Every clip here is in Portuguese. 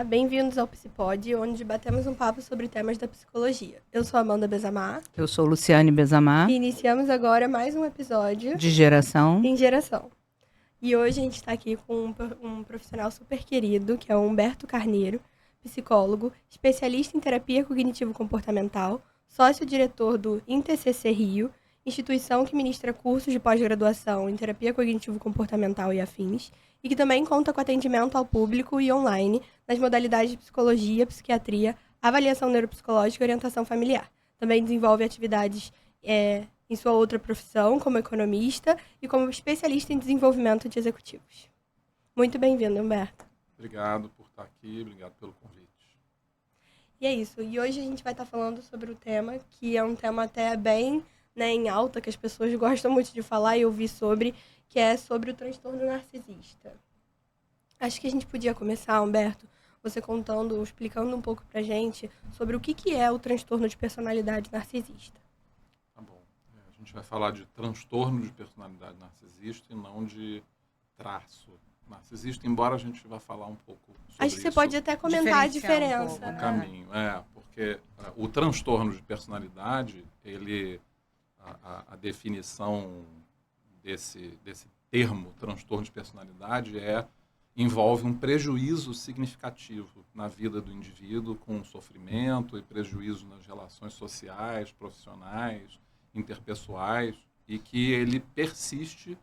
bem-vindos ao Psipod, onde batemos um papo sobre temas da psicologia. Eu sou Amanda Bezamar. Eu sou Luciane Bezamar. E iniciamos agora mais um episódio de Geração em Geração. E hoje a gente está aqui com um profissional super querido, que é o Humberto Carneiro, psicólogo, especialista em terapia cognitivo-comportamental, sócio-diretor do INTCC Rio, instituição que ministra cursos de pós-graduação em terapia cognitivo-comportamental e afins, e que também conta com atendimento ao público e online nas modalidades de psicologia, psiquiatria, avaliação neuropsicológica e orientação familiar. Também desenvolve atividades em sua outra profissão, como economista e como especialista em desenvolvimento de executivos. Muito bem-vindo, Humberto. Obrigado por estar aqui, obrigado pelo convite. E é isso, e hoje a gente vai estar falando sobre o tema, que é um tema até bem em alta, que as pessoas gostam muito de falar e ouvir sobre, que é sobre o transtorno narcisista. Acho que a gente podia começar, Humberto, você explicando um pouco pra gente sobre o que é o transtorno de personalidade narcisista. Tá bom. A gente vai falar de transtorno de personalidade narcisista e não de narcisista, embora a gente vá falar um pouco sobre isso. Acho que você pode até comentar a diferença. Um pouco, né? Caminho, porque o transtorno de personalidade, a definição desse termo, transtorno de personalidade, envolve um prejuízo significativo na vida do indivíduo, com sofrimento e prejuízo nas relações sociais, profissionais, interpessoais, e que ele persiste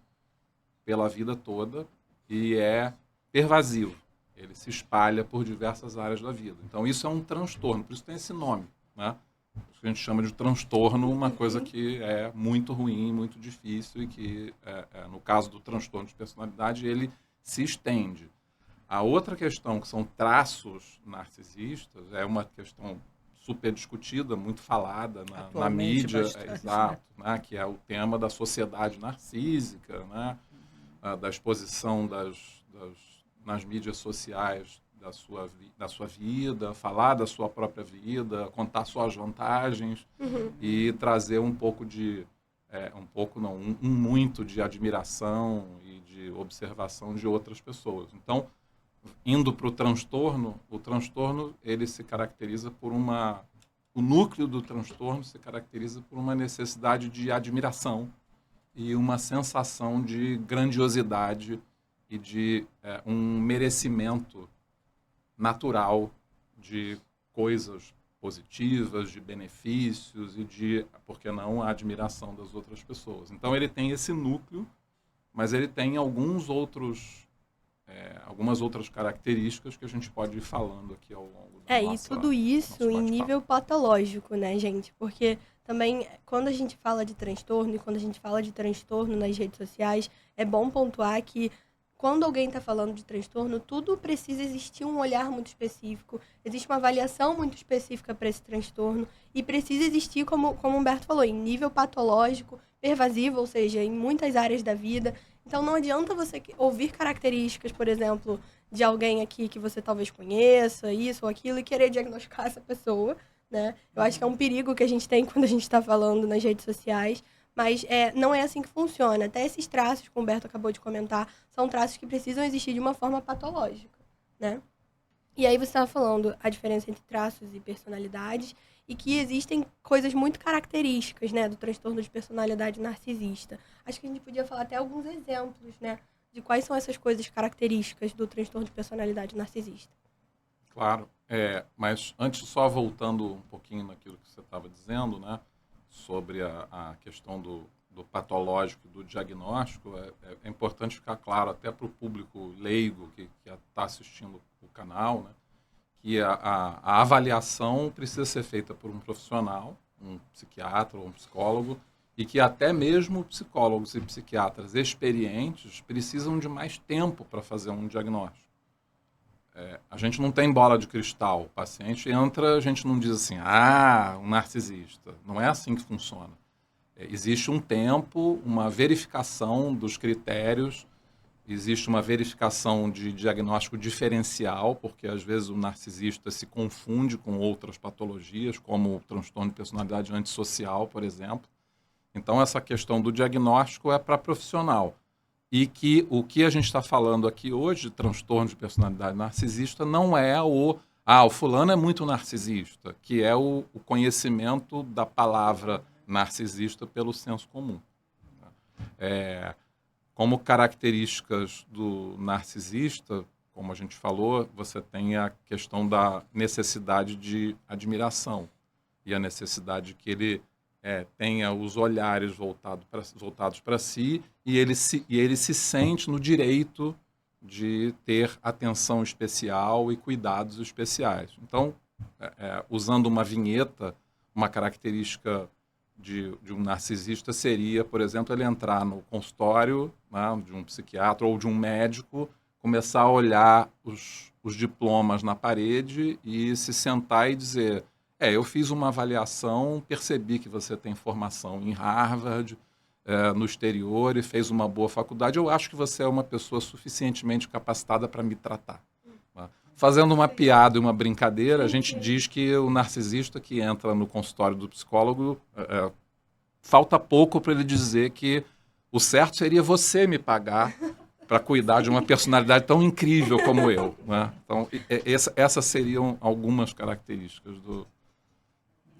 pela vida toda e é pervasivo. Ele se espalha por diversas áreas da vida. Então, isso é um transtorno, por isso tem esse nome, né? A gente chama de transtorno uma coisa que é muito ruim, muito difícil e que, no caso do transtorno de personalidade, ele se estende. A outra questão, que são traços narcisistas, é uma questão super discutida, muito falada na mídia, exato, né? Que é o tema da sociedade narcísica, né? Da exposição nas mídias sociais da sua vida, falar da sua própria vida, contar suas vantagens e trazer um pouco de, muito de admiração e de observação de outras pessoas. Então, indo para o transtorno ele se caracteriza por o núcleo do transtorno se caracteriza por uma necessidade de admiração e uma sensação de grandiosidade e de um merecimento natural de coisas positivas, de benefícios e de, por que não, a admiração das outras pessoas. Então, ele tem esse núcleo, mas ele tem algumas outras características que a gente pode ir falando aqui ao longo da E tudo isso em nível patológico, né, gente? Porque também, quando a gente fala de transtorno e quando a gente fala de transtorno nas redes sociais, é bom pontuar que quando alguém está falando de transtorno, tudo precisa existir um olhar muito específico, existe uma avaliação muito específica para esse transtorno e precisa existir, como o Humberto falou, em nível patológico, pervasivo, ou seja, em muitas áreas da vida. Então não adianta você ouvir características, por exemplo, de alguém aqui que você talvez conheça, isso ou aquilo, e querer diagnosticar essa pessoa, né? Eu acho que é um perigo que a gente tem quando a gente está falando nas redes sociais. Mas não é assim que funciona. Até esses traços que o Humberto acabou de comentar são traços que precisam existir de uma forma patológica, né? E aí você estava falando a diferença entre traços e personalidades e que existem coisas muito características, né, do transtorno de personalidade narcisista. Acho que a gente podia falar até alguns exemplos, né, de quais são essas coisas características do transtorno de personalidade narcisista. Claro. Mas antes, só voltando um pouquinho naquilo que você estava dizendo, né, sobre a questão do patológico, do diagnóstico, é importante ficar claro até para o público leigo que está assistindo o canal, né, que a avaliação precisa ser feita por um profissional, um psiquiatra ou um psicólogo, e que até mesmo psicólogos e psiquiatras experientes precisam de mais tempo para fazer um diagnóstico. A gente não tem bola de cristal. O paciente entra, a gente não diz assim, um narcisista. Não é assim que funciona. Existe um tempo, uma verificação dos critérios, existe uma verificação de diagnóstico diferencial, porque às vezes o narcisista se confunde com outras patologias, como o transtorno de personalidade antissocial, por exemplo. Então, essa questão do diagnóstico é para profissional. e que o que a gente está falando aqui hoje de transtorno de personalidade narcisista não é o fulano é muito narcisista, que é o conhecimento da palavra narcisista pelo senso comum. Como características do narcisista, como a gente falou, você tem a questão da necessidade de admiração e a necessidade que ele tenha os olhares voltados para si e ele se sente no direito de ter atenção especial e cuidados especiais. Então, usando uma vinheta, uma característica de um narcisista seria, por exemplo, ele entrar no consultório, né, de um psiquiatra ou de um médico, começar a olhar os diplomas na parede e se sentar e dizer: eu fiz uma avaliação, percebi que você tem formação em Harvard, no exterior, e fez uma boa faculdade, eu acho que você é uma pessoa suficientemente capacitada para me tratar. Fazendo uma piada e uma brincadeira, a gente diz que o narcisista que entra no consultório do psicólogo, falta pouco para ele dizer que o certo seria você me pagar para cuidar de uma personalidade tão incrível como eu. Né? Então, essas seriam algumas características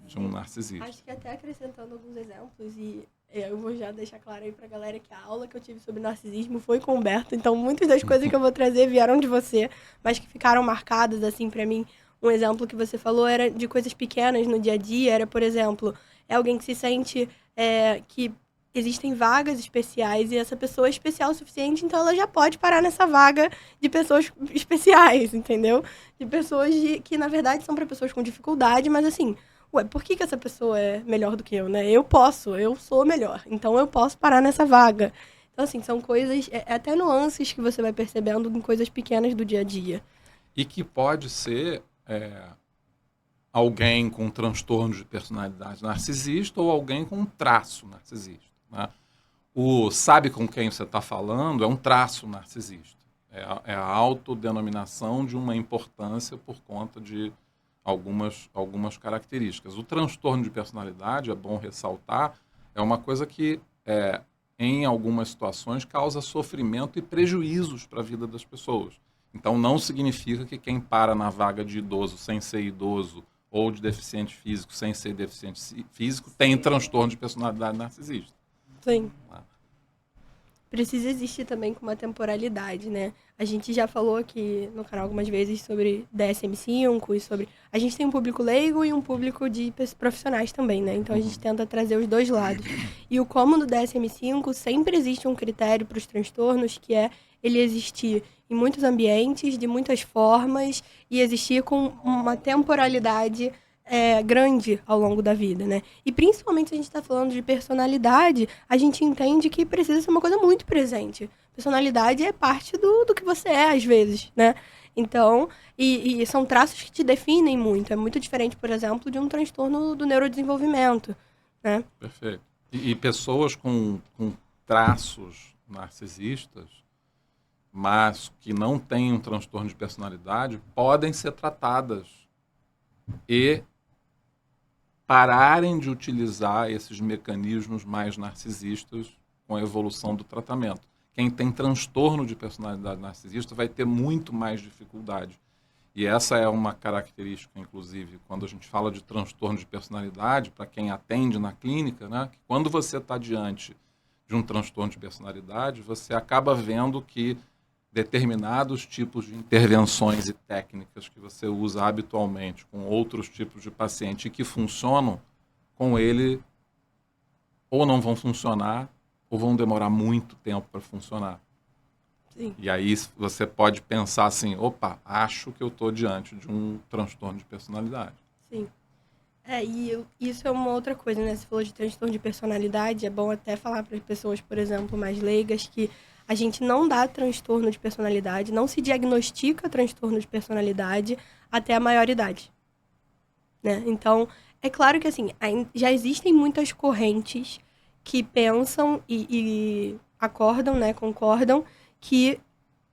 de um narcisista. Acho que até acrescentando alguns exemplos, e eu vou já deixar claro aí pra galera que a aula que eu tive sobre narcisismo foi com o Humberto, então muitas das coisas que eu vou trazer vieram de você, mas que ficaram marcadas, assim, pra mim. Um exemplo que você falou era de coisas pequenas no dia a dia, era, por exemplo, alguém que se sente que existem vagas especiais e essa pessoa é especial o suficiente, então ela já pode parar nessa vaga de pessoas especiais, entendeu? De pessoas que, na verdade, são para pessoas com dificuldade, mas assim, por que essa pessoa é melhor do que eu, né? Eu sou melhor, então eu posso parar nessa vaga. Então, assim, são coisas, até nuances que você vai percebendo em coisas pequenas do dia a dia. E que pode ser alguém com transtorno de personalidade narcisista ou alguém com um traço narcisista. Né? O sabe com quem você está falando é um traço narcisista. É a autodenominação de uma importância por conta de algumas características. O transtorno de personalidade, é bom ressaltar, é uma coisa que, em algumas situações, causa sofrimento e prejuízos para a vida das pessoas. Então, não significa que quem para na vaga de idoso sem ser idoso ou de deficiente físico sem ser deficiente físico tem transtorno de personalidade narcisista. Sim. Precisa existir também com uma temporalidade, né? A gente já falou aqui no canal algumas vezes sobre DSM-5 e sobre... A gente tem um público leigo e um público de profissionais também, né? Então a gente tenta trazer os dois lados. E o como no DSM-5 sempre existe um critério para os transtornos, que é ele existir em muitos ambientes, de muitas formas, e existir com uma temporalidade grande ao longo da vida, né? E principalmente se a gente está falando de personalidade, a gente entende que precisa ser uma coisa muito presente. Personalidade é parte do que você é, às vezes, né? Então, e são traços que te definem muito. É muito diferente, por exemplo, de um transtorno do neurodesenvolvimento, né? Perfeito. E pessoas com traços narcisistas, mas que não têm um transtorno de personalidade, podem ser tratadas e pararem de utilizar esses mecanismos mais narcisistas com a evolução do tratamento. Quem tem transtorno de personalidade narcisista vai ter muito mais dificuldade. E essa é uma característica, inclusive, quando a gente fala de transtorno de personalidade, para quem atende na clínica, né, que quando você está diante de um transtorno de personalidade, você acaba vendo que determinados tipos de intervenções e técnicas que você usa habitualmente com outros tipos de paciente e que funcionam, com ele ou não vão funcionar ou vão demorar muito tempo para funcionar. Sim. E aí você pode pensar assim, opa, acho que eu estou diante de um transtorno de personalidade. Sim. Isso é uma outra coisa, né? Você falou de transtorno de personalidade, é bom até falar para as pessoas, por exemplo, mais leigas, que a gente não dá transtorno de personalidade, não se diagnostica transtorno de personalidade até a maioridade, né? Então, é claro que, assim, já existem muitas correntes que pensam e acordam, né, concordam, que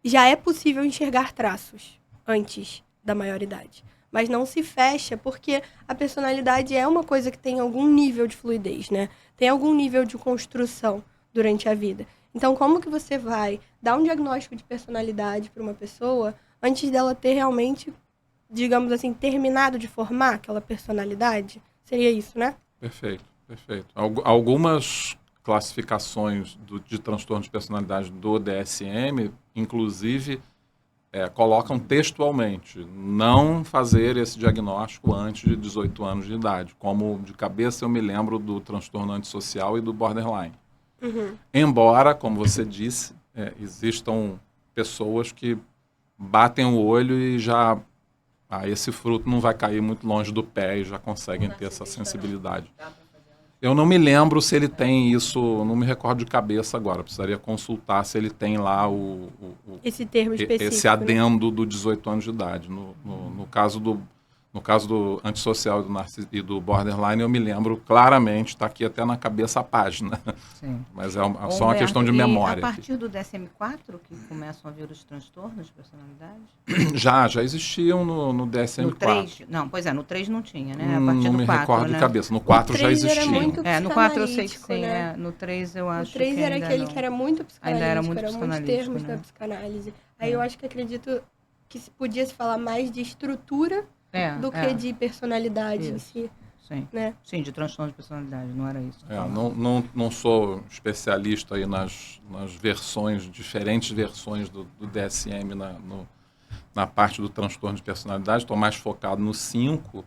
já é possível enxergar traços antes da maioridade. Mas não se fecha, porque a personalidade é uma coisa que tem algum nível de fluidez, né? Tem algum nível de construção durante a vida. Então, como que você vai dar um diagnóstico de personalidade para uma pessoa antes dela ter realmente, digamos assim, terminado de formar aquela personalidade? Seria isso, né? Perfeito, perfeito. Algumas classificações de transtorno de personalidade do DSM, inclusive, colocam textualmente não fazer esse diagnóstico antes de 18 anos de idade. Como de cabeça eu me lembro do transtorno antissocial e do borderline. Embora, como você disse, existam pessoas que batem o olho e já esse fruto não vai cair muito longe do pé e já conseguem ter essa sensibilidade. Eu não me lembro se ele tem isso, não me recordo de cabeça agora. Precisaria consultar se ele tem lá esse termo específico, esse adendo, né? Do 18 anos de idade. No caso do antissocial e do borderline, eu me lembro claramente, está aqui até na cabeça a página. Sim. Mas é só uma questão de memória. E a partir do DSM-4 que começam a vir os transtornos de personalidade? Já existiam no DSM-4. No 3? Não, pois no 3 não tinha, né? A partir não do me 4, recordo né? de cabeça. No 4 já existiam. No 4 eu sei que sim, né? No 3 eu acho que O 3 era aquele não. que era muito psicanalítico, Ainda era muito muitos psicanalítico, termos né? da psicanálise. Aí eu acho que acredito que podia se falar mais de estrutura do que de personalidade em si. Sim. Né? Sim, de transtorno de personalidade, não era isso. Não sou especialista aí nas diferentes versões do DSM na parte do transtorno de personalidade, estou mais focado no 5.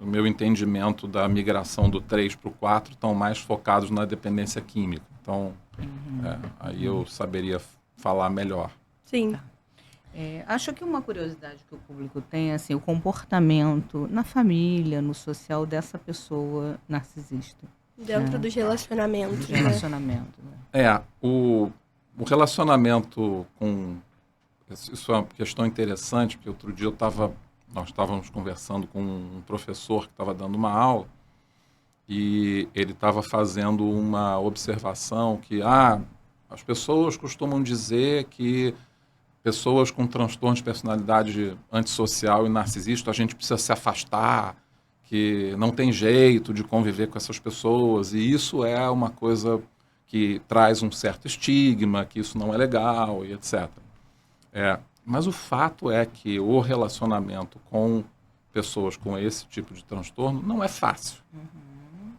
O meu entendimento da migração do 3 para o 4 estão mais focados na dependência química. Então, aí eu saberia falar melhor. Sim. Tá. Acho que uma curiosidade que o público tem é assim, o comportamento na família, no social dessa pessoa narcisista. Dentro dos relacionamentos. Do relacionamento. Né? O relacionamento com... Isso é uma questão interessante, porque outro dia nós estávamos conversando com um professor que estava dando uma aula e ele estava fazendo uma observação que as pessoas costumam dizer que pessoas com transtorno de personalidade antissocial e narcisista, a gente precisa se afastar, que não tem jeito de conviver com essas pessoas, e isso é uma coisa que traz um certo estigma, que isso não é legal, e etc. Mas o fato é que o relacionamento com pessoas com esse tipo de transtorno não é fácil.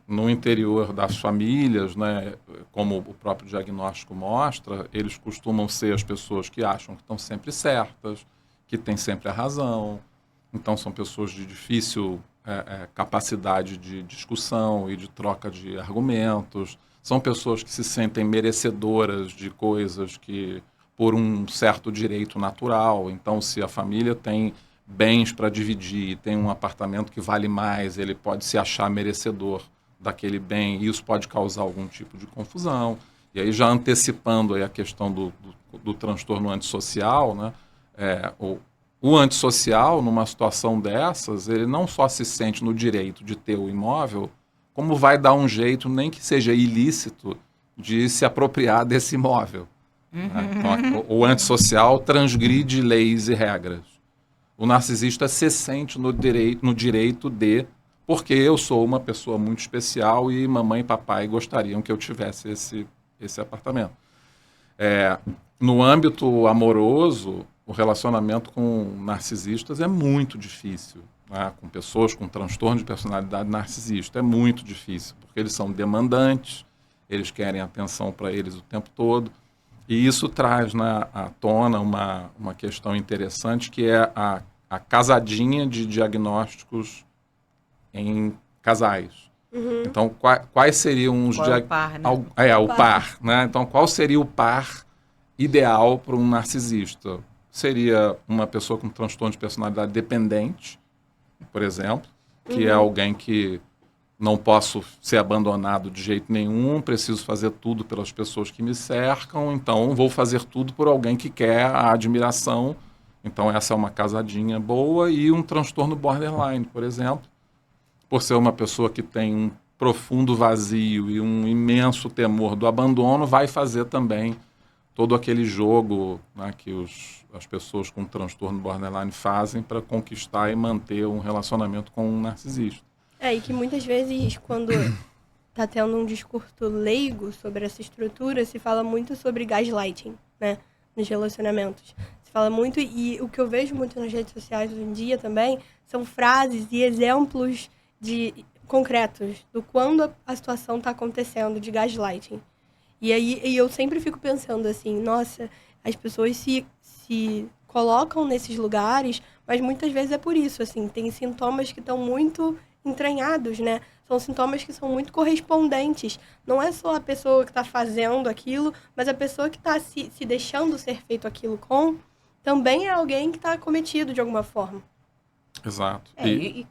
No interior das famílias, né, como o próprio diagnóstico mostra, eles costumam ser as pessoas que acham que estão sempre certas, que têm sempre a razão. Então, são pessoas de difícil capacidade de discussão e de troca de argumentos. São pessoas que se sentem merecedoras de coisas que por um certo direito natural. Então, se a família tem bens para dividir, tem um apartamento que vale mais, ele pode se achar merecedor daquele bem, e isso pode causar algum tipo de confusão. E aí, já antecipando aí a questão do transtorno antissocial, né? O antissocial, numa situação dessas, ele não só se sente no direito de ter o imóvel, como vai dar um jeito, nem que seja ilícito, de se apropriar desse imóvel. Né? Então, o antissocial transgride leis e regras. O narcisista se sente no direito de... porque eu sou uma pessoa muito especial e mamãe e papai gostariam que eu tivesse esse apartamento. No âmbito amoroso, o relacionamento com narcisistas é muito difícil. Né? Com pessoas com transtorno de personalidade narcisista é muito difícil, porque eles são demandantes, eles querem atenção para eles o tempo todo. E isso traz à tona uma questão interessante, que é a casadinha de diagnósticos em casais. Então, quais seriam os... Qual é o par, né? O par. Né? Então, qual seria o par ideal para um narcisista? Seria uma pessoa com transtorno de personalidade dependente, por exemplo, que é alguém que não posso ser abandonado de jeito nenhum, preciso fazer tudo pelas pessoas que me cercam, então vou fazer tudo por alguém que quer a admiração. Então, essa é uma casadinha boa. E um transtorno borderline, por exemplo, por ser uma pessoa que tem um profundo vazio e um imenso temor do abandono, vai fazer também todo aquele jogo, né, que as pessoas com transtorno borderline fazem para conquistar e manter um relacionamento com um narcisista. E que muitas vezes, quando tá tendo um discurso leigo sobre essa estrutura, se fala muito sobre gaslighting, né, nos relacionamentos. Se fala muito, e o que eu vejo muito nas redes sociais hoje em dia também, são frases e exemplos concretos do quando a situação está acontecendo de gaslighting. E eu sempre fico pensando assim, nossa, as pessoas se colocam nesses lugares, mas muitas vezes é por isso, assim, tem sintomas que estão muito entranhados, né? São sintomas que são muito correspondentes. Não é só a pessoa que está fazendo aquilo, mas a pessoa que está se deixando ser feito aquilo com, também é alguém que está cometido de alguma forma. Exato. E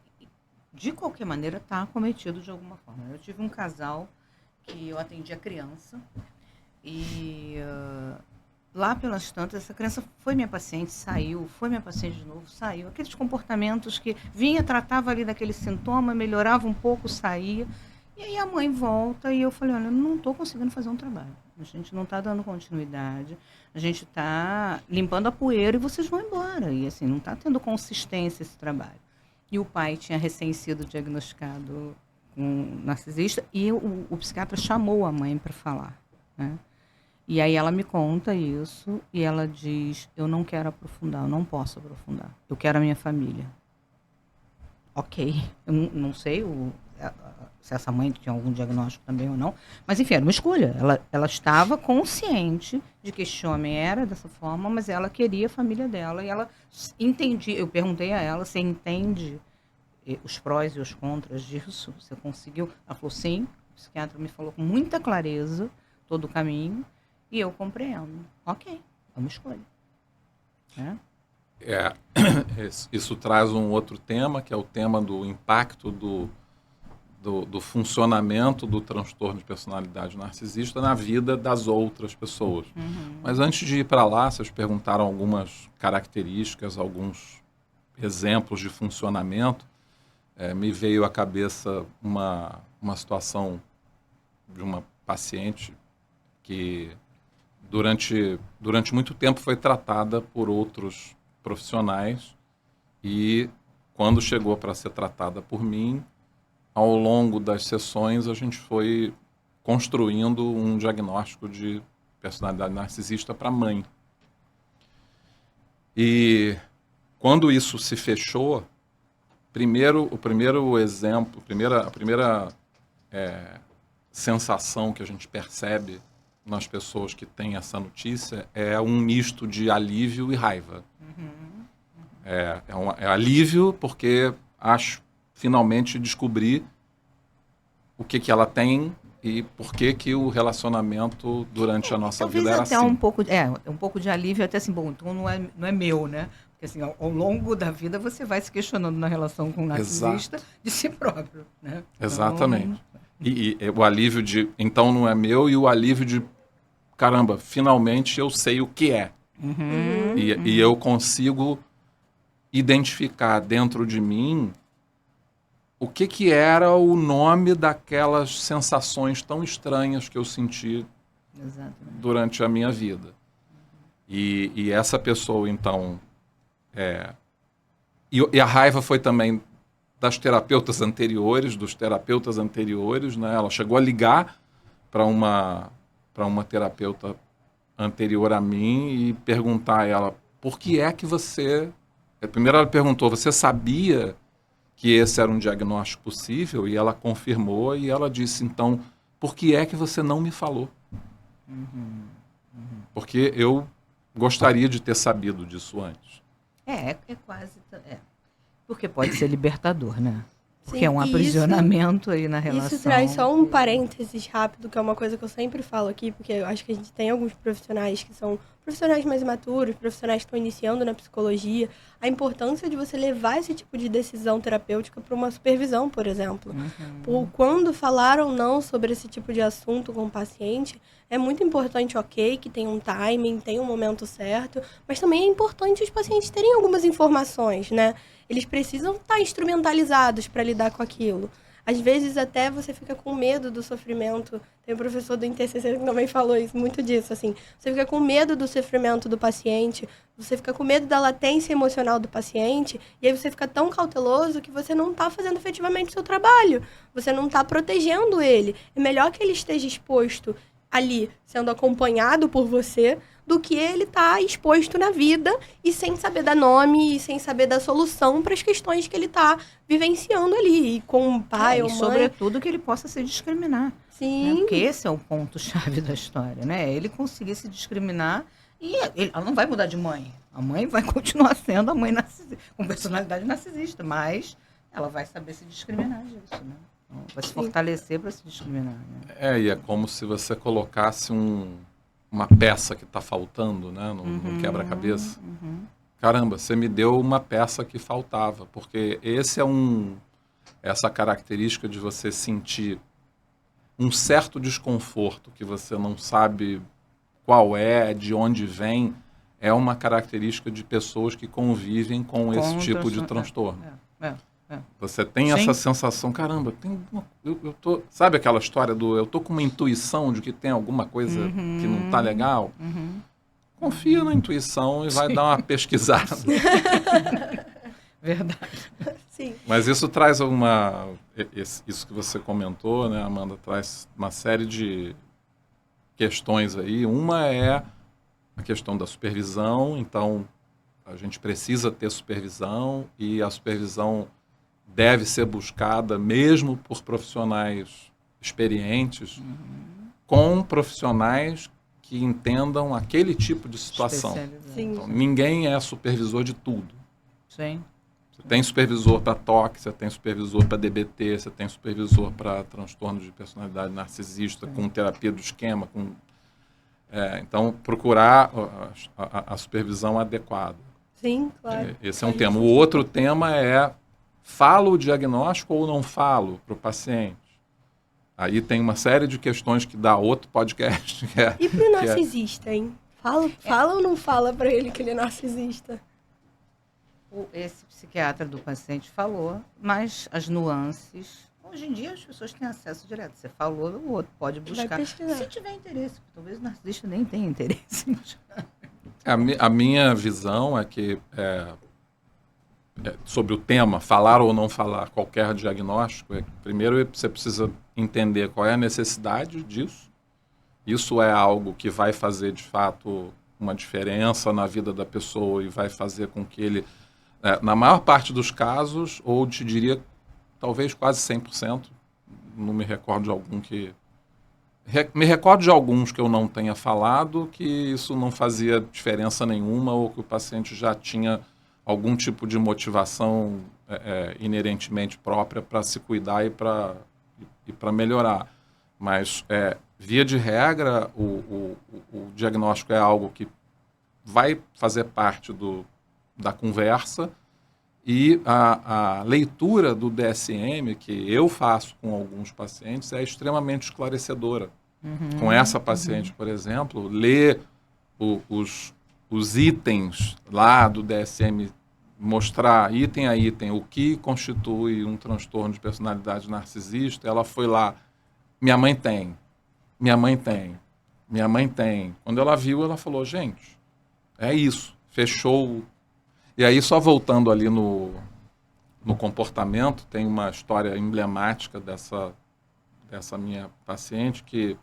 de qualquer maneira está cometido de alguma forma. Eu tive um casal que eu atendi a criança e lá pelas tantas, essa criança foi minha paciente, saiu, foi minha paciente de novo, saiu. Aqueles comportamentos que vinha, tratava ali daquele sintoma, melhorava um pouco, saía. E aí a mãe volta e eu falei, olha, eu não estou conseguindo fazer um trabalho. A gente não está dando continuidade, a gente está limpando a poeira e vocês vão embora. E assim, não está tendo consistência esse trabalho. E o pai tinha recém sido diagnosticado com narcisista e o psiquiatra chamou a mãe para falar, né? E aí ela me conta isso e ela diz, eu não quero aprofundar, eu não posso aprofundar. Eu quero a minha família. Ok, eu não sei se essa mãe tinha algum diagnóstico também ou não, mas enfim, era uma escolha. Ela estava consciente de que este homem era dessa forma, mas ela queria a família dela e ela entendia. Eu perguntei a ela, você entende os prós e os contras disso? Você conseguiu? Ela falou, sim. O psiquiatra me falou com muita clareza todo o caminho. E eu compreendo. Ok, é uma escolha. Isso traz um outro tema, que é o tema do impacto do funcionamento do transtorno de personalidade narcisista na vida das outras pessoas. Uhum. Mas antes de ir para lá, vocês perguntaram algumas características, alguns exemplos de funcionamento. Me veio à cabeça uma situação de uma paciente que durante muito tempo foi tratada por outros profissionais e quando chegou para ser tratada por mim, ao longo das sessões a gente foi construindo um diagnóstico de personalidade narcisista para a mãe. E quando isso se fechou, o primeiro exemplo, a primeira sensação que a gente percebe nas pessoas que têm essa notícia é um misto de alívio e raiva. Uhum. É alívio porque finalmente descobri o que ela tem e por que o relacionamento durante a nossa vida era até assim. Um pouco de alívio, até assim, bom, então não é meu, né? Porque assim, ao longo da vida você vai se questionando na relação com o narcisista de si próprio, né? Exatamente. E o alívio de, então não é meu, e o alívio de, caramba, finalmente eu sei o que é. Uhum. E eu consigo identificar dentro de mim o que era o nome daquelas sensações tão estranhas que eu senti durante a minha vida. E essa pessoa, então... E a raiva foi também dos terapeutas anteriores, né? Ela chegou a ligar para uma terapeuta anterior a mim e perguntar a ela, por que é que você... Primeiro ela perguntou, você sabia que esse era um diagnóstico possível? E ela confirmou e ela disse, então, por que é que você não me falou? Porque eu gostaria de ter sabido disso antes. Quase... Porque pode ser libertador, né? Porque Sim, é um aprisionamento aí na relação. Isso traz só um parênteses rápido, que é uma coisa que eu sempre falo aqui, porque eu acho que a gente tem alguns profissionais que são profissionais mais imaturos, profissionais que estão iniciando na psicologia, a importância de você levar esse tipo de decisão terapêutica para uma supervisão, por exemplo. Quando falar ou não sobre esse tipo de assunto com o paciente, é muito importante, ok, que tem um timing, tem um momento certo, mas também é importante os pacientes terem algumas informações, né? Eles precisam estar instrumentalizados para lidar com aquilo. Às vezes até você fica com medo do sofrimento. Tem um professor do INTCC que também falou isso, muito disso, assim. Você fica com medo do sofrimento do paciente, você fica com medo da latência emocional do paciente, e aí você fica tão cauteloso que você não está fazendo efetivamente o seu trabalho. Você não está protegendo ele. É melhor que ele esteja exposto ali, sendo acompanhado por você, do que ele tá exposto na vida e sem saber dar nome e sem saber dar solução para as questões que ele tá vivenciando ali, e com o pai ou e mãe. sobretudo que ele possa se discriminar. Sim. Né? Porque esse é o ponto-chave da história, né? Ele conseguir se discriminar e ela não vai mudar de mãe. A mãe vai continuar sendo a mãe com personalidade narcisista, mas ela vai saber se discriminar disso, né? Então, vai se fortalecer para se discriminar. Né? E é como se você colocasse uma peça que está faltando, né, no quebra-cabeça. Caramba, você me deu uma peça que faltava, porque essa característica de você sentir um certo desconforto que você não sabe qual é, de onde vem, é uma característica de pessoas que convivem com esse tipo de transtorno. Você tem essa sensação, caramba, eu tô, sabe aquela história eu tô com uma intuição de que tem alguma coisa que não tá legal? Confia na intuição e vai dar uma pesquisada. Verdade. Sim. Mas isso traz isso que você comentou, né, Amanda, traz uma série de questões aí. Uma é a questão da supervisão, então a gente precisa ter supervisão e a supervisão deve ser buscada mesmo por profissionais experientes, com profissionais que entendam aquele tipo de situação. Então, ninguém é supervisor de tudo. Sim. Você tem supervisor para TOC, você tem supervisor para DBT, você tem supervisor para transtorno de personalidade narcisista, com terapia do esquema. Então, procurar a supervisão adequada. Sim, claro. Esse é um tema. O outro tema é: falo o diagnóstico ou não falo para o paciente? Aí tem uma série de questões que dá outro podcast. E para o narcisista, hein? Fala ou não fala para ele que ele é narcisista? Esse psiquiatra do paciente falou, mas as nuances... Hoje em dia as pessoas têm acesso direto. Você falou, o outro pode buscar. Se tiver interesse, talvez o narcisista nem tenha interesse. A minha visão é que... sobre o tema, falar ou não falar qualquer diagnóstico, primeiro você precisa entender qual é a necessidade disso. Isso é algo que vai fazer, de fato, uma diferença na vida da pessoa e vai fazer com que ele, na maior parte dos casos, ou te diria, talvez quase 100%, não me recordo de algum que... Me recordo de alguns que eu não tenha falado, que isso não fazia diferença nenhuma ou que o paciente já tinha algum tipo de motivação inerentemente própria para se cuidar e para melhorar. Mas, via de regra, o diagnóstico é algo que vai fazer parte da conversa e a leitura do DSM, que eu faço com alguns pacientes, é extremamente esclarecedora. Com essa paciente, por exemplo, ler os itens lá do DSM, mostrar item a item o que constitui um transtorno de personalidade narcisista. Ela foi lá, minha mãe tem. Quando ela viu, ela falou, gente, é isso, fechou. E aí, só voltando ali no comportamento, tem uma história emblemática dessa minha paciente que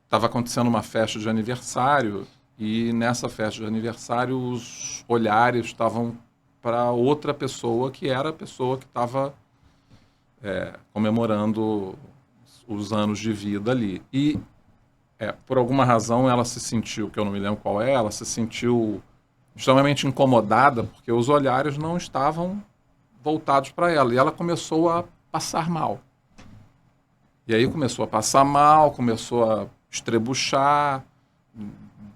estava acontecendo uma festa de aniversário. E nessa festa de aniversário, os olhares estavam para outra pessoa, que era a pessoa que estava comemorando os anos de vida ali. E, por alguma razão, ela se sentiu, que eu não me lembro qual ela se sentiu extremamente incomodada, porque os olhares não estavam voltados para ela. E ela começou a passar mal. E aí começou a passar mal, começou a estrebuchar,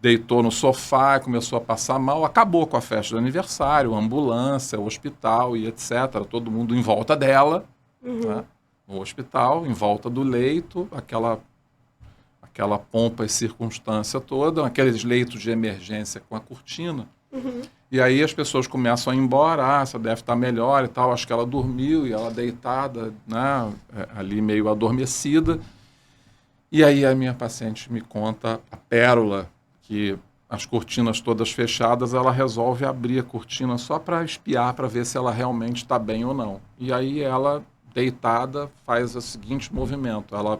deitou no sofá, começou a passar mal, acabou com a festa de aniversário, ambulância, hospital e etc. Todo mundo em volta dela, né? No hospital, em volta do leito, aquela pompa e circunstância toda, aqueles leitos de emergência com a cortina. E aí as pessoas começam a ir embora, essa deve estar melhor e tal, acho que ela dormiu e ela deitada, né, ali meio adormecida. E aí a minha paciente me conta a pérola, que as cortinas todas fechadas, ela resolve abrir a cortina só para espiar, para ver se ela realmente está bem ou não. E aí ela, deitada, faz o seguinte movimento, ela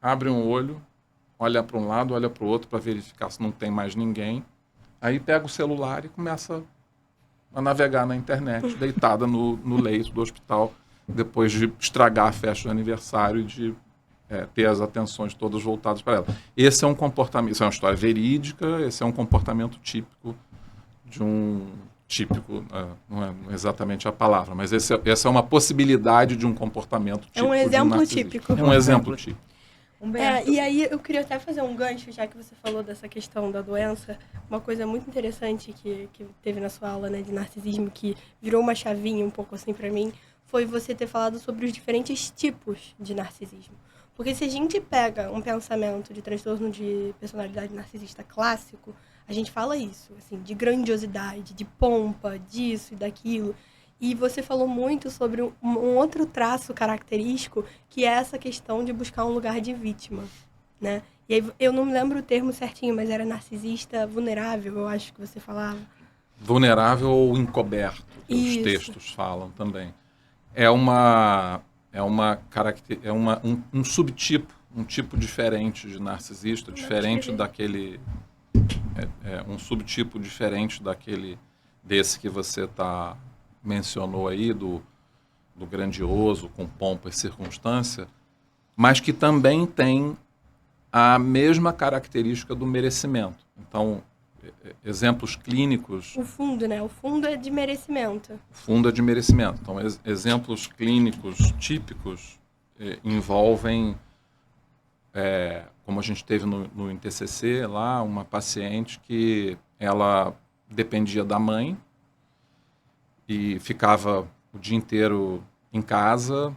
abre um olho, olha para um lado, olha para o outro para verificar se não tem mais ninguém. Aí pega o celular e começa a navegar na internet, deitada no leito do hospital, depois de estragar a festa de aniversário e de ter as atenções todas voltadas para ela. Esse é um comportamento, isso é uma história verídica, esse é um comportamento típico de um... Típico, não é exatamente a palavra, mas essa é uma possibilidade de um comportamento típico. É um exemplo narcisismo. típico. É um exemplo típico. E aí eu queria até fazer um gancho, já que você falou dessa questão da doença, uma coisa muito interessante que teve na sua aula, né, de narcisismo, que virou uma chavinha um pouco assim para mim, foi você ter falado sobre os diferentes tipos de narcisismo. Porque se a gente pega um pensamento de transtorno de personalidade narcisista clássico, a gente fala isso, assim, de grandiosidade, de pompa, disso e daquilo. E você falou muito sobre um outro traço característico, que é essa questão de buscar um lugar de vítima, né? E aí, eu não me lembro o termo certinho, mas era narcisista vulnerável, eu acho que você falava. Vulnerável ou encoberto, que os textos falam também. Um subtipo, um tipo diferente de narcisista, diferente daquele... um subtipo diferente desse que você mencionou aí, do grandioso, com pompa e circunstância, mas que também tem a mesma característica do merecimento. Então, exemplos clínicos... O fundo, né? O fundo é de merecimento. O fundo é de merecimento. Então, exemplos clínicos típicos envolvem, como a gente teve no INTCC, lá, uma paciente que ela dependia da mãe e ficava o dia inteiro em casa,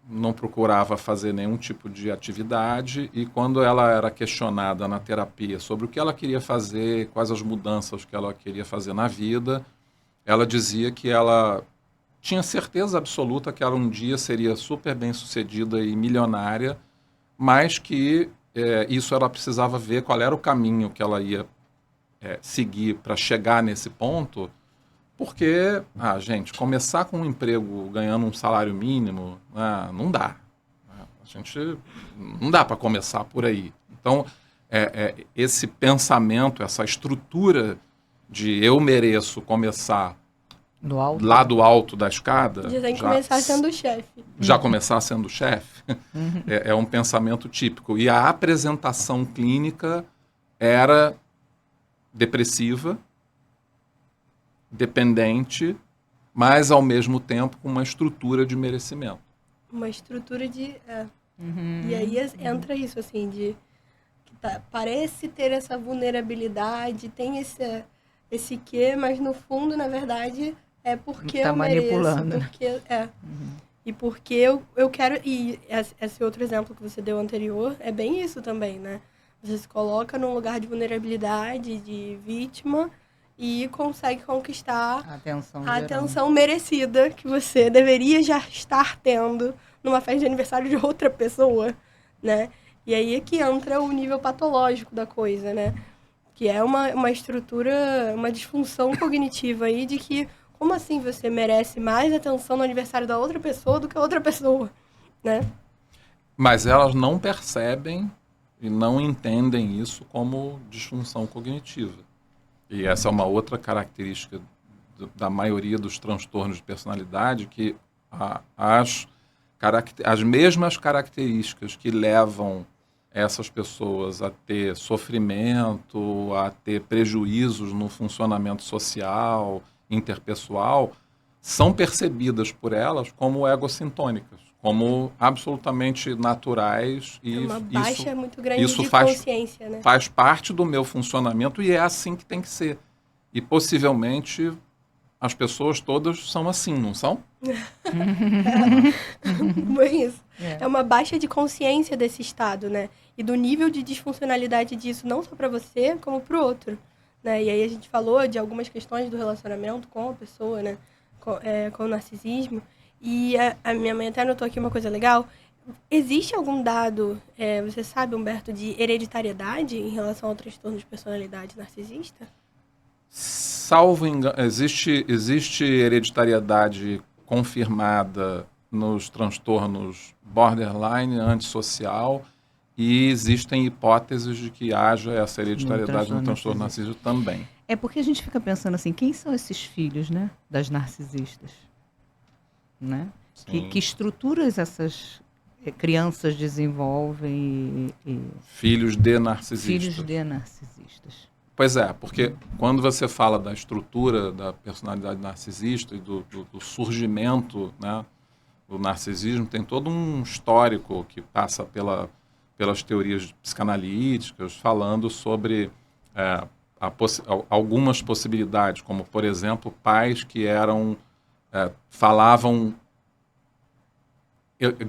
não procurava fazer nenhum tipo de atividade, e quando ela era questionada na terapia sobre o que ela queria fazer, quais as mudanças que ela queria fazer na vida, ela dizia que ela tinha certeza absoluta que ela um dia seria super bem-sucedida e milionária, mas que isso ela precisava ver qual era o caminho que ela ia seguir para chegar nesse ponto, porque, gente, começar com um emprego ganhando um salário mínimo, não dá. Não dá para começar por aí. Então, esse pensamento, essa estrutura de eu mereço começar lá do alto da escada... Já tem que começar sendo chefe. Já começar sendo chefe, é um pensamento típico. E a apresentação clínica era depressiva, dependente, mas ao mesmo tempo com uma estrutura de merecimento. Uma estrutura de... E aí entra isso, assim, de... parece ter essa vulnerabilidade, tem esse quê, mas no fundo, na verdade, é porque eu manipulando. mereço. Porque, E porque eu quero... E esse outro exemplo que você deu anterior é bem isso também, né? Você se coloca num lugar de vulnerabilidade, de vítima, e consegue conquistar a atenção merecida que você deveria já estar tendo numa festa de aniversário de outra pessoa, né? E aí é que entra o nível patológico da coisa, né? Que é uma estrutura, uma disfunção cognitiva aí de que, como assim você merece mais atenção no aniversário da outra pessoa do que a outra pessoa, né? Mas elas não percebem e não entendem isso como disfunção cognitiva. E essa é uma outra característica da maioria dos transtornos de personalidade, que as mesmas características que levam essas pessoas a ter sofrimento, a ter prejuízos no funcionamento social, interpessoal, são percebidas por elas como egocintônicas, como absolutamente naturais. E uma baixa muito grande isso de consciência, né? Faz parte do meu funcionamento e é assim que tem que ser. E possivelmente as pessoas todas são assim, não são? Isso. É uma baixa de consciência desse estado, né? E do nível de disfuncionalidade disso, não só para você, como para o outro, né? E aí a gente falou de algumas questões do relacionamento com a pessoa, né? Com o narcisismo. E a minha mãe até anotou aqui uma coisa legal. Existe algum dado, você sabe, Humberto, de hereditariedade em relação ao transtorno de personalidade narcisista? Salvo engano, existe hereditariedade confirmada nos transtornos borderline, antissocial, e existem hipóteses de que haja essa hereditariedade no transtorno narcisista também. É porque a gente fica pensando assim, quem são esses filhos, né, das narcisistas? Né? Que estruturas essas crianças desenvolvem? Filhos de narcisistas. Filhos de narcisistas. Pois é, porque quando você fala da estrutura da personalidade narcisista e do surgimento, né, do narcisismo, tem todo um histórico que passa pelas teorias psicanalíticas, falando sobre algumas possibilidades, como, por exemplo, pais que falavam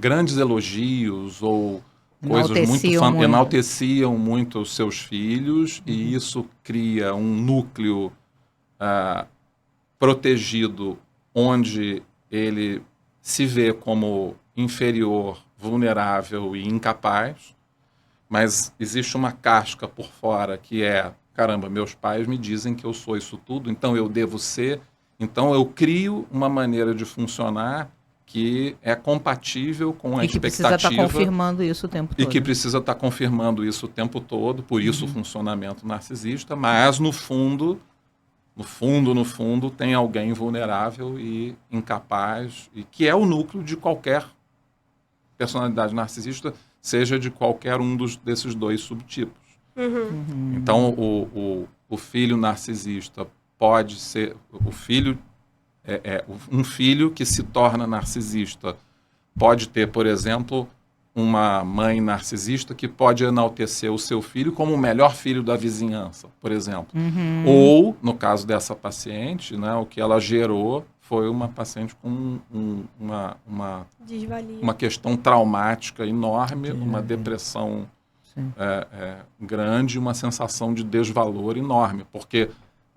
grandes elogios ou coisas enalteciam muito os seus filhos, e isso cria um núcleo protegido onde ele se vê como inferior, vulnerável e incapaz, mas existe uma casca por fora que caramba, meus pais me dizem que eu sou isso tudo, então eu devo ser, então eu crio uma maneira de funcionar que é compatível com a expectativa. E que precisa estar confirmando isso o tempo todo. E que precisa estar confirmando isso o tempo todo, por isso o funcionamento narcisista, mas no fundo, tem alguém vulnerável e incapaz, e que é o núcleo de qualquer personalidade narcisista, seja de qualquer um desses dois subtipos. Então, o filho narcisista pode ser... um filho que se torna narcisista pode ter, por exemplo, uma mãe narcisista que pode enaltecer o seu filho como o melhor filho da vizinhança, por exemplo. Ou, no caso dessa paciente, né, o que ela gerou foi uma paciente com uma questão traumática enorme, uma depressão grande, uma sensação de desvalor enorme, porque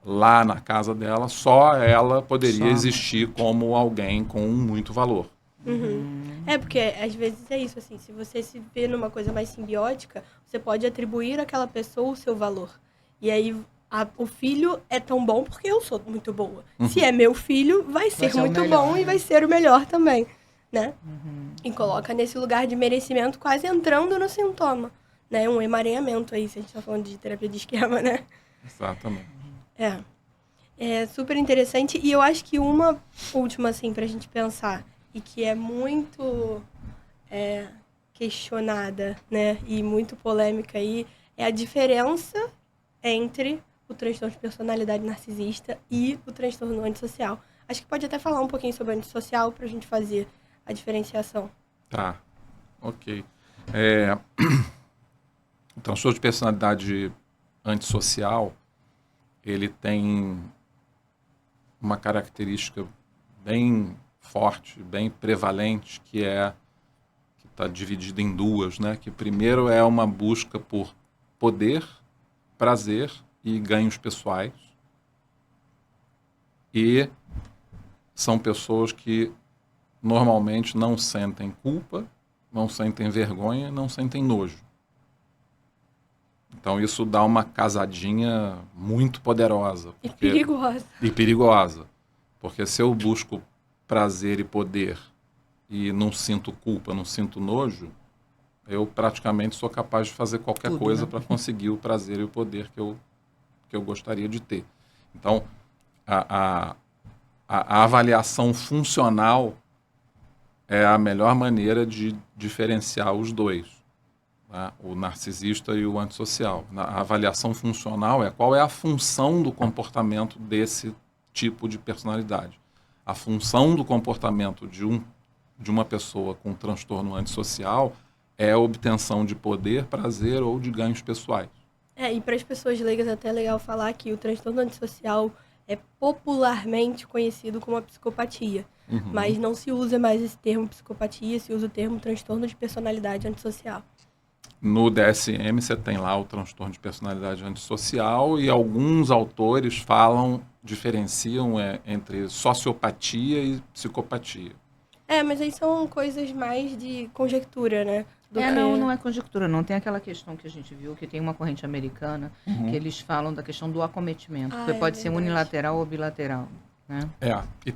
lá na casa dela, só ela poderia existir como alguém com muito valor. Porque às vezes é isso, assim, se você se vê numa coisa mais simbiótica, você pode atribuir àquela pessoa o seu valor. E aí o filho é tão bom porque eu sou muito boa. Se é meu filho, vai ser muito bom, né? E vai ser o melhor também, né? E coloca nesse lugar de merecimento, quase entrando no sintoma, né? Um emaranhamento aí, se a gente tá falando de terapia de esquema, né? Exatamente. É super interessante. E eu acho que uma última, assim, pra gente pensar, e que é muito questionada, né, e muito polêmica aí, é a diferença entre o transtorno de personalidade narcisista e o transtorno antissocial. Acho que pode até falar um pouquinho sobre o antissocial pra gente fazer a diferenciação. Tá, ok. O transtorno de personalidade antissocial, ele tem uma característica bem forte, bem prevalente, que está dividida em duas, né? Que primeiro é uma busca por poder, prazer e ganhos pessoais. E são pessoas que normalmente não sentem culpa, não sentem vergonha, não sentem nojo. Então isso dá uma casadinha muito poderosa. E perigosa. E perigosa. Porque se eu busco prazer e poder e não sinto culpa, não sinto nojo, eu praticamente sou capaz de fazer qualquer coisa, né, para conseguir o prazer e o poder que eu gostaria de ter. Então, a avaliação funcional é a melhor maneira de diferenciar os dois, né? O narcisista e o antissocial. A avaliação funcional é qual é a função do comportamento desse tipo de personalidade. A função do comportamento de uma pessoa com transtorno antissocial é a obtenção de poder, prazer ou de ganhos pessoais. E para as pessoas leigas é até legal falar que o transtorno antissocial é popularmente conhecido como a psicopatia. Mas não se usa mais esse termo psicopatia, se usa o termo transtorno de personalidade antissocial. no DSM você tem lá o transtorno de personalidade antissocial e alguns autores diferenciam entre sociopatia e psicopatia. Mas aí são coisas mais de conjectura, né? Não é conjectura, não. Tem aquela questão que a gente viu, que tem uma corrente americana, que eles falam da questão do acometimento, que pode ser unilateral ou bilateral. Né? E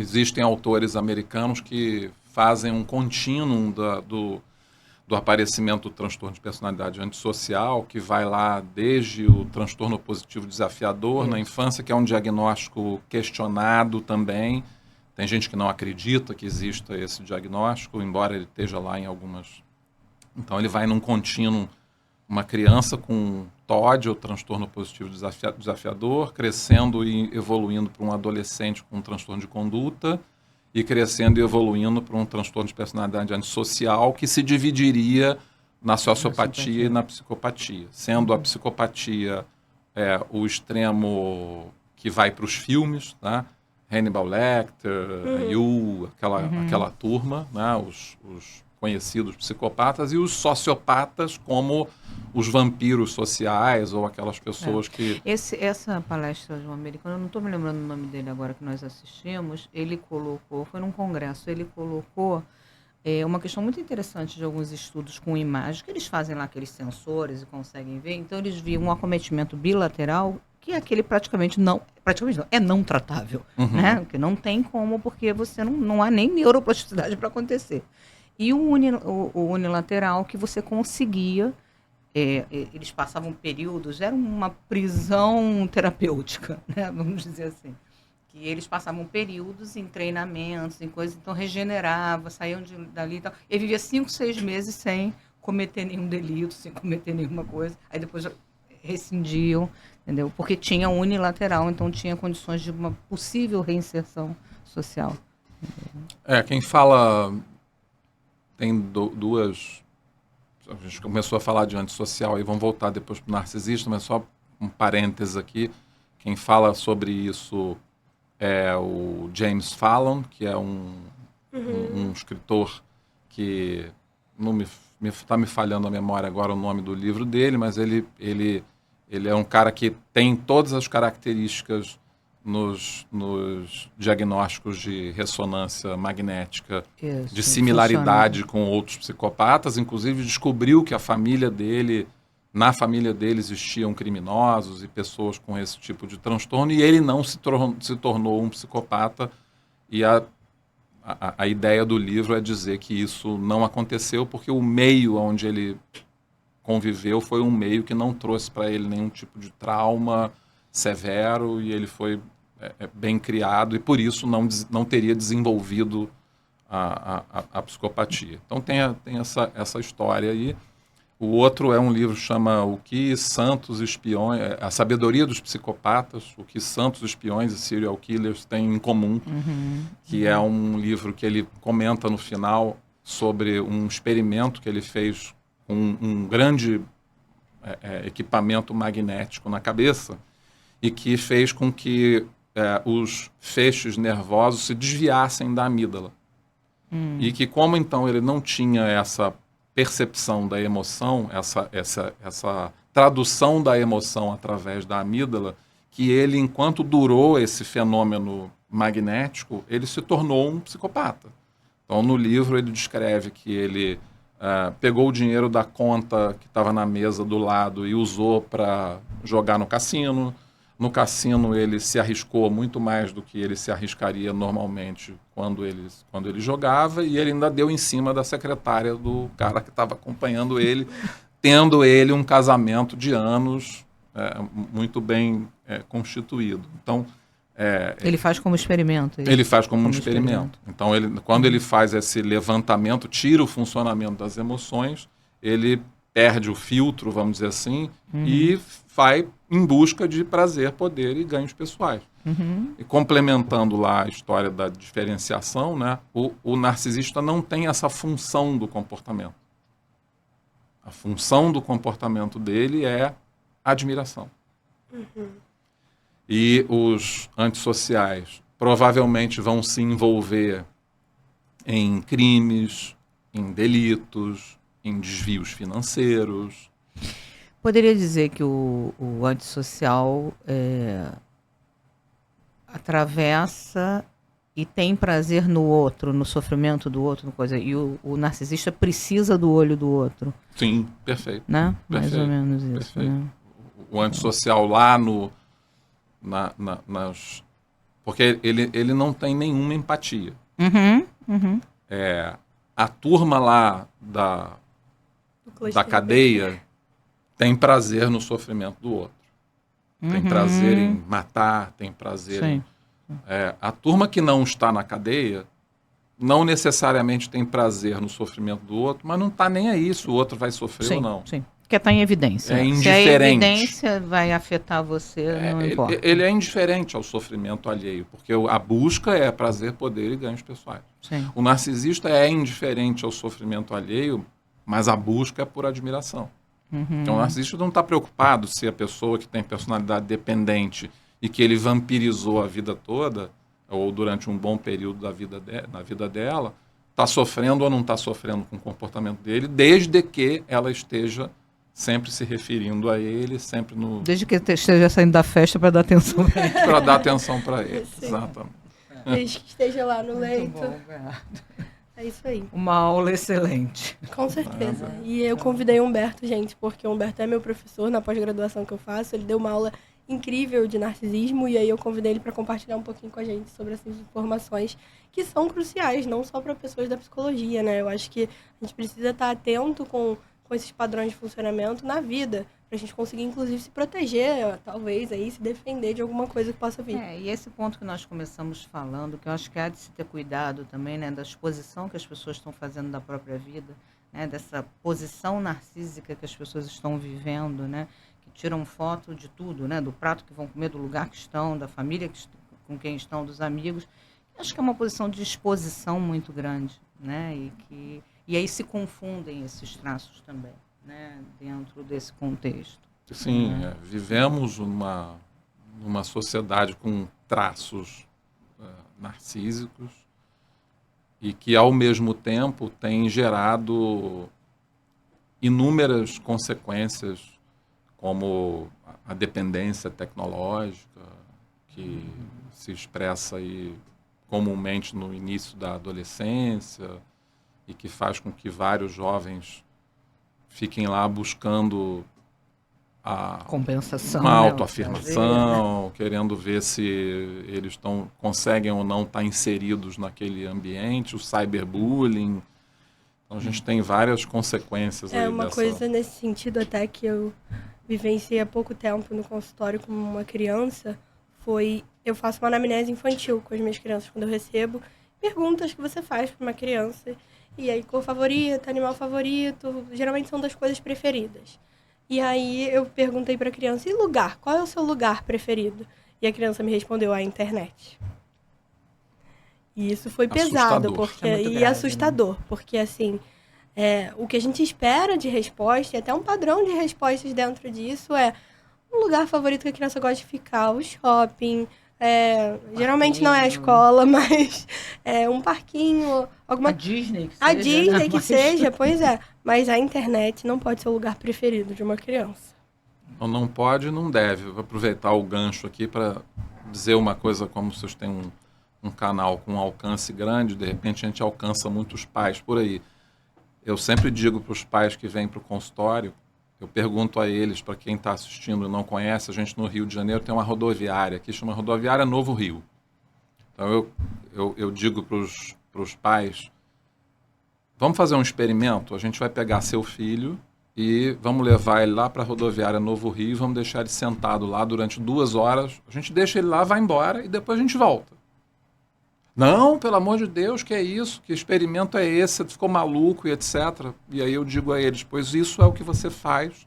existem autores americanos que fazem um contínuo do aparecimento do transtorno de personalidade antissocial, que vai lá desde o transtorno positivo desafiador na infância, que é um diagnóstico questionado também. Tem gente que não acredita que exista esse diagnóstico, embora ele esteja lá em algumas... Então, ele vai num contínuo, uma criança com TOD, ou transtorno positivo desafiador, crescendo e evoluindo para um adolescente com um transtorno de conduta, e crescendo e evoluindo para um transtorno de personalidade antissocial, que se dividiria na sociopatia e na psicopatia. Sendo a psicopatia o extremo que vai para os filmes, tá? Hannibal Lecter, You, aquela turma, né? Os conhecidos psicopatas, e os sociopatas como os vampiros sociais ou aquelas pessoas que... Essa palestra de um americano, eu não estou me lembrando o nome dele agora, que nós assistimos, ele colocou, foi num congresso, ele colocou uma questão muito interessante de alguns estudos com imagem, que eles fazem lá aqueles sensores e conseguem ver, então eles viam um acometimento bilateral, que é aquele praticamente não, é não tratável, né? Que não tem como, porque você não há nem neuroplasticidade para acontecer. E o unilateral, que você conseguia, eles passavam períodos, era uma prisão terapêutica, né? Vamos dizer assim. Que eles passavam períodos em treinamentos, em coisas, então regenerava, saíam dali e tal. Ele vivia 5, 6 meses sem cometer nenhum delito, sem cometer nenhuma coisa. Aí depois rescindiam, entendeu? Porque tinha unilateral, então tinha condições de uma possível reinserção social. Quem fala... Tem duas... A gente começou a falar de antissocial, e vamos voltar depois para o narcisista, mas só um parênteses aqui. Quem fala sobre isso é o James Fallon, que é um escritor que não está me falhando a memória agora o nome do livro dele, mas ele é um cara que tem todas as características nos diagnósticos de ressonância magnética, de similaridade com outros psicopatas. Inclusive descobriu que na família dele existiam criminosos e pessoas com esse tipo de transtorno, e ele não se tornou um psicopata. E a ideia do livro é dizer que isso não aconteceu porque o meio onde ele conviveu foi um meio que não trouxe para ele nenhum tipo de trauma severo, e ele foi bem criado, e por isso não teria desenvolvido a psicopatia. Então tem essa história aí. O outro é um livro que chama O que Santos Espiões, A Sabedoria dos Psicopatas, o que Santos Espiões e Serial Killers têm em comum, que é um livro que ele comenta no final sobre um experimento que ele fez com um grande equipamento magnético na cabeça, e que fez com que os feixes nervosos se desviassem da amígdala. E que, como então ele não tinha essa percepção da emoção, essa tradução da emoção através da amígdala, que ele, enquanto durou esse fenômeno magnético, ele se tornou um psicopata. Então, no livro, ele descreve que ele pegou o dinheiro da conta que estava na mesa do lado e usou para jogar no cassino. No cassino, ele se arriscou muito mais do que ele se arriscaria normalmente quando ele jogava, e ele ainda deu em cima da secretária do cara que estava acompanhando ele, tendo ele um casamento de anos muito bem constituído. Então, ele faz como experimento. Ele faz como um experimento. Então, quando ele faz esse levantamento, tira o funcionamento das emoções, ele perde o filtro, vamos dizer assim, e vai em busca de prazer, poder e ganhos pessoais. E complementando lá a história da diferenciação, né, o narcisista não tem essa função do comportamento. A função do comportamento dele é admiração. E os antissociais provavelmente vão se envolver em crimes, em delitos, em desvios financeiros. Poderia dizer que o antissocial atravessa e tem prazer no outro, no sofrimento do outro, e o narcisista precisa do olho do outro. Sim, perfeito. Né? Mais Perfeito, ou menos isso. perfeito. Né? O antissocial lá porque ele não tem nenhuma empatia. A turma lá da cadeia tem prazer no sofrimento do outro. Tem prazer em matar, tem prazer em... a turma que não está na cadeia não necessariamente tem prazer no sofrimento do outro, mas não está nem aí se o outro vai sofrer ou não. Sim, porque está em evidência. É indiferente. Se a evidência vai afetar você, não importa. Ele é indiferente ao sofrimento alheio, porque a busca é prazer, poder e ganhos pessoais. Sim. O narcisista é indiferente ao sofrimento alheio, mas a busca é por admiração. Então, o narcisista não está preocupado se a pessoa que tem personalidade dependente e que ele vampirizou a vida toda, ou durante um bom período na vida dela, está sofrendo ou não está sofrendo com o comportamento dele, desde que ela esteja sempre se referindo a ele, sempre no... Desde que esteja saindo da festa para dar atenção para ele. Para dar atenção para ele, Sim. exatamente. Desde que esteja lá no Muito leito. bom, É isso aí. uma aula excelente. Com certeza. E eu convidei o Humberto, gente, porque o Humberto é meu professor na pós-graduação que eu faço. Ele deu uma aula incrível de narcisismo e aí eu convidei ele para compartilhar um pouquinho com a gente sobre essas informações que são cruciais, não só para pessoas da psicologia, né? Eu acho que a gente precisa estar atento com esses padrões de funcionamento na vida, para a gente conseguir, inclusive, se proteger, talvez, aí, se defender de alguma coisa que possa vir. E esse ponto que nós começamos falando, que eu acho que há de se ter cuidado também, né, da exposição que as pessoas estão fazendo da própria vida, né, dessa posição narcísica que as pessoas estão vivendo, né, que tiram foto de tudo, né, do prato que vão comer, do lugar que estão, da família com quem estão, dos amigos. Acho que é uma posição de exposição muito grande, né, e aí se confundem esses traços também, né, dentro desse contexto. Sim, vivemos numa sociedade com traços narcísicos e que, ao mesmo tempo, tem gerado inúmeras consequências, como a dependência tecnológica, que se expressa aí comumente no início da adolescência e que faz com que vários jovens fiquem lá buscando compensação, uma autoafirmação, querendo ver se eles conseguem ou não estar inseridos naquele ambiente, o cyberbullying. Então, a gente tem várias consequências aí uma dessa... coisa nesse sentido até que eu vivenciei há pouco tempo no consultório com uma criança, eu faço uma anamnese infantil com as minhas crianças quando eu recebo perguntas que você faz para uma criança. E aí, cor favorita, animal favorito, geralmente são das coisas preferidas. E aí eu perguntei para a criança, e lugar? Qual é o seu lugar preferido? E a criança me respondeu, a internet. E isso foi pesado, assustador, porque assim, o que a gente espera de resposta, e até um padrão de respostas dentro disso um lugar favorito que a criança gosta de ficar, o shopping, geralmente não é a escola, mas um parquinho, alguma... A Disney que seja. A Disney que seja, pois é. Mas a internet não pode ser o lugar preferido de uma criança. Não pode e não deve. Vou aproveitar o gancho aqui para dizer uma coisa, como vocês têm um canal com um alcance grande, de repente a gente alcança muitos pais por aí. Eu sempre digo para os pais que vêm para o consultório, eu pergunto a eles, para quem está assistindo e não conhece, a gente no Rio de Janeiro tem uma rodoviária, que chama Rodoviária Novo Rio. Então eu digo para os pais, vamos fazer um experimento, a gente vai pegar seu filho e vamos levar ele lá para a Rodoviária Novo Rio e vamos deixar ele sentado lá durante 2 horas, a gente deixa ele lá, vai embora e depois a gente volta. Não, pelo amor de Deus, que é isso? Que experimento é esse? Você ficou maluco e etc. E aí eu digo a eles, pois isso é o que você faz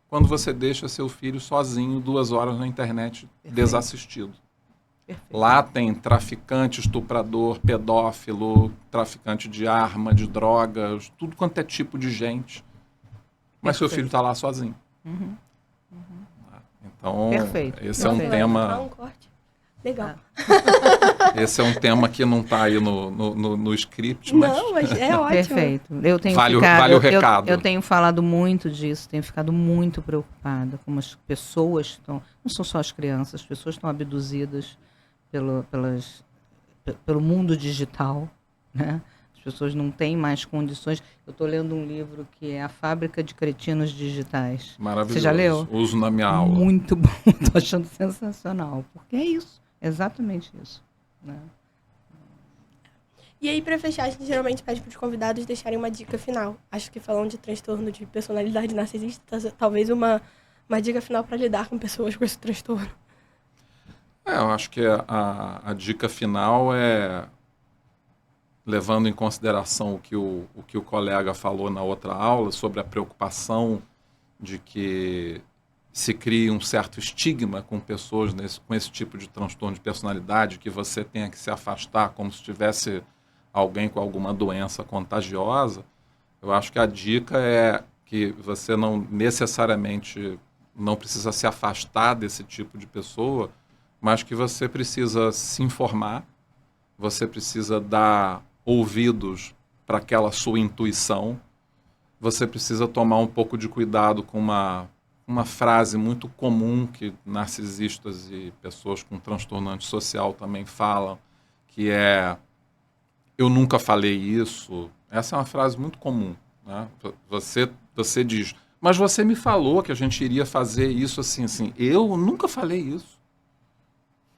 quando você deixa seu filho sozinho 2 horas na internet, desassistido. Perfeito. Lá tem traficante, estuprador, pedófilo, traficante de arma, de drogas, tudo quanto é tipo de gente. Mas seu filho está lá sozinho. Então, esse é um tema... Um corte. Legal. Esse é um tema que não está aí no script, mas... Não, mas é ótimo. Perfeito. Eu tenho Vale o recado. Eu tenho falado muito disso, tenho ficado muito preocupada como as pessoas estão... Não são só as crianças, as pessoas estão abduzidas pelo mundo digital, né? As pessoas não têm mais condições. Eu estou lendo um livro que é A Fábrica de Cretinos Digitais. Maravilhoso. Você já leu? Uso na minha aula. Muito bom, estou achando sensacional. Porque é isso, exatamente isso. Né? E aí, para fechar, a gente geralmente pede para os convidados deixarem uma dica final. Acho que falando de transtorno de personalidade narcisista, talvez uma dica final para lidar com pessoas com esse transtorno. Eu acho que a dica final é, levando em consideração o que o colega falou na outra aula sobre a preocupação de que se cria um certo estigma com pessoas com esse tipo de transtorno de personalidade, que você tenha que se afastar como se tivesse alguém com alguma doença contagiosa. Eu acho que a dica é que você não necessariamente não precisa se afastar desse tipo de pessoa, mas que você precisa se informar, você precisa dar ouvidos para aquela sua intuição, você precisa tomar um pouco de cuidado com uma frase muito comum que narcisistas e pessoas com transtorno antissocial também falam, que é: eu nunca falei isso. Essa é uma frase muito comum, né? Você diz, mas você me falou que a gente iria fazer isso assim, assim. Eu nunca falei isso.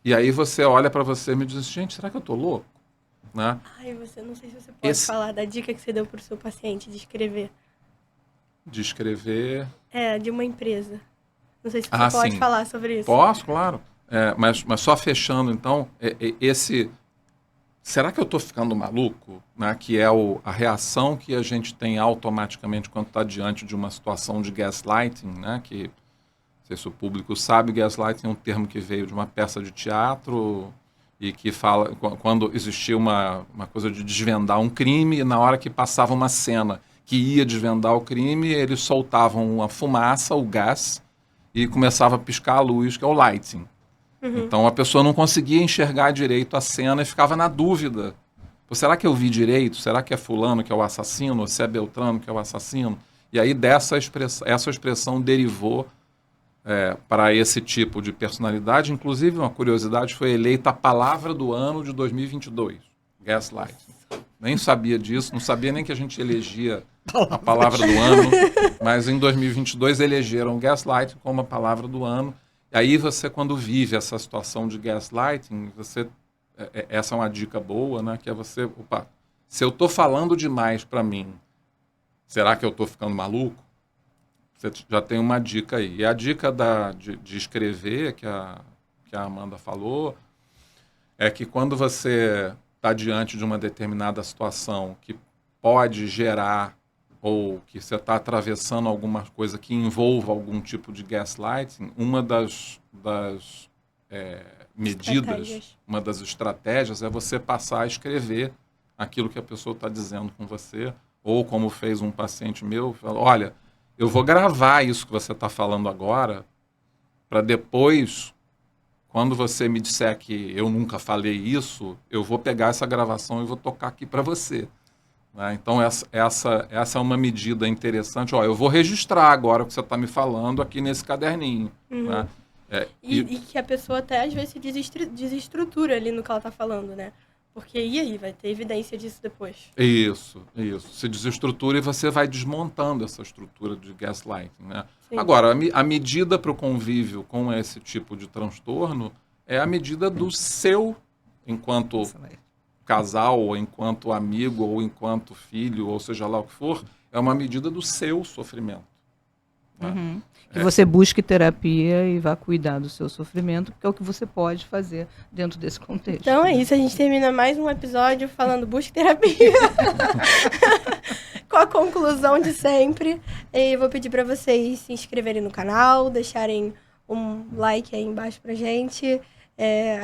E aí você olha para você e me diz, gente, será que eu tô louco? Né? Ai, não sei se você pode falar da dica que você deu para o seu paciente de escrever. De escrever... de uma empresa. Não sei se você pode falar sobre isso. Posso, claro. Mas só fechando, então, será que eu estou ficando maluco? Né? Que é a reação que a gente tem automaticamente quando está diante de uma situação de gaslighting, né? Que, não sei se o público sabe, gaslighting é um termo que veio de uma peça de teatro e que fala quando existia uma coisa de desvendar um crime, e na hora que passava uma cena que ia desvendar o crime, eles soltavam uma fumaça, o gás, e começava a piscar a luz, que é o lighting. Uhum. Então a pessoa não conseguia enxergar direito a cena e ficava na dúvida. Será que eu vi direito? Será que é fulano que é o assassino? Ou se é Beltrano que é o assassino? E aí essa expressão derivou para esse tipo de personalidade. Inclusive, uma curiosidade, foi eleita a palavra do ano de 2022, gaslighting. Nem sabia disso, não sabia nem que a gente elegia a palavra do ano, mas em 2022 elegeram gaslighting como a palavra do ano. E aí você, quando vive essa situação de gaslighting, essa é uma dica boa, né? Que é você, se eu estou falando demais para mim, será que eu estou ficando maluco? Você já tem uma dica aí. E a dica de escrever, que a Amanda falou, é que quando você está diante de uma determinada situação que pode gerar ou que você está atravessando alguma coisa que envolva algum tipo de gaslighting, uma das medidas, uma das estratégias é você passar a escrever aquilo que a pessoa está dizendo com você, ou como fez um paciente meu, falou, olha, eu vou gravar isso que você está falando agora, para depois, quando você me disser que eu nunca falei isso, eu vou pegar essa gravação e vou tocar aqui para você. Né? Então, essa é uma medida interessante. Eu vou registrar agora o que você está me falando aqui nesse caderninho. Uhum. Né? E que a pessoa até, às vezes, se desestrutura ali no que ela está falando, né? Porque, e aí? Vai ter evidência disso depois. Isso. Se desestrutura e você vai desmontando essa estrutura de gaslighting, né? Agora, a medida para o convívio com esse tipo de transtorno é a medida do seu, enquanto casal, ou enquanto amigo, ou enquanto filho, ou seja lá o que for, é uma medida do seu sofrimento. Né? Uhum. Que você busque terapia e vá cuidar do seu sofrimento, porque é o que você pode fazer dentro desse contexto. Então é isso, a gente termina mais um episódio falando busque terapia. Com a conclusão de sempre. E vou pedir para vocês se inscreverem no canal, deixarem um like aí embaixo pra gente,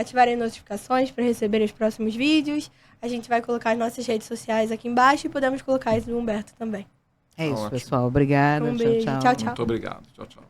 ativarem notificações para receber os próximos vídeos. A gente vai colocar as nossas redes sociais aqui embaixo e podemos colocar as do Humberto também. É isso, pessoal. Obrigada. Um beijo. Tchau, Tchau, tchau. Muito obrigado. Tchau, tchau.